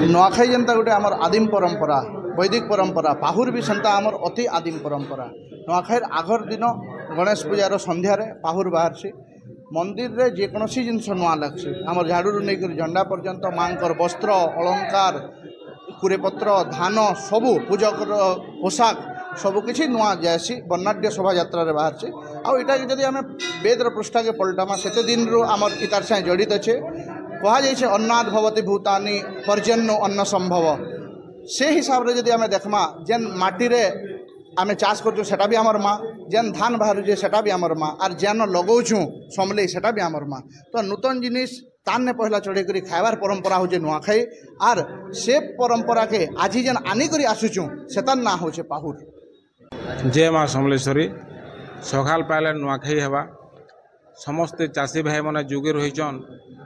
नुआखाई जनता गोटे आमर आदिम परंपरा वैदिक परंपरा पाहुर भी सेंता आमर अति आदिम परंपरा नुआखाई आगर दिन गणेश पूजार संध्यार पाहुर बाहर मंदिर रे जेकोसी जिनस नुआ लग्सी आमर झाड़ू नहीं झंडा पर्यंत मांकर वस्त्र अलंकार कुरेपत्र धान सबू पूजक पोशाक सबकि नुआ जाएसी वर्णाढ़ शोभा यात्रा बाहर आईटा जदि आम वेदर पृष्ठा के पलटामा से दिन आमर इतार साथ जड़ित अच्छे कहुई अन्नाद भवती भूतानी पर्जन्यो अन्न संभव से हिसाब से जदि आम देखमा जेन माटी रे आम चाष करा भी आमर माँ जेन धान बाहर सेटा भी आमर माँ आर जेन लगौछूँ समले सेटा भी आमर माँ तो नूतन जिनिस ताने पहला चढ़े कर खाइबार परंपरा हूँ नुआखाई आर से परंपरा के आज जेन आनिक आसुचुँ सेतार ना हूँ पाहुर। जय माँ समलेश्वरी सकाल पाइले नुआखाई हेबा समस्ते चाषी भाई मैंने जुगे रहीचन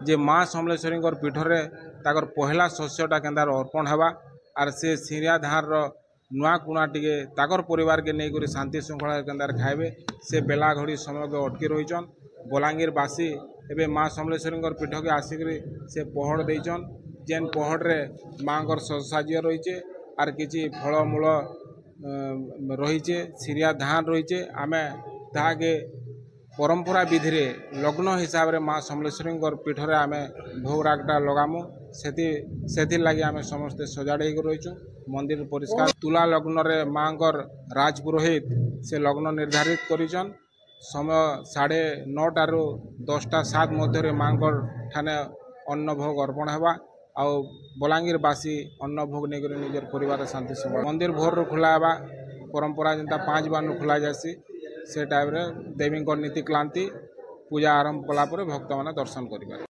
जे माँ समलेश्वरी पीठरे ताकर पहला शस्यटा केन्दार अर्पण हेबा आर से सिरिया धान नुआ कुणा टिके ताकर परिवार के नहीं शांति श्रृंखला केन्दार खाइबे से बेला घड़ी समय के अटकी रहीचन बलांगीरवासी एवं माँ समलेश्वरी पीठ के आसिक से पहड़ देचन जेन पहड़ रे माँ साज्य रहीचे आर किसी फलमूल रहीचे सिरिया धान रहीचे आमे ताके परंपरा विधि रे लग्न हिसाब रे माँ समलेश्वरी पीठरे आम भोग रागटा लगामु से लगी आम समस्ते सजाड़ रहीचु मंदिर परिष्कार तुला लग्न रे माँ राजपुरोहित से लग्न निर्धारित करिचन समय 9:30 ରୁ 10:07 मध्य माँ ठाने अन्न भोग अर्पण हेबा आउ बलांगीरवासी अन्न भोग नहीं निजर परिवार शांति से मंदिर भोर खुला हेबा परंपरा जनता 5 बार खुला जासी से टाइम रे देवी नीति क्लांति पूजा आरंभ कला भक्त मैंने दर्शन करेंगे।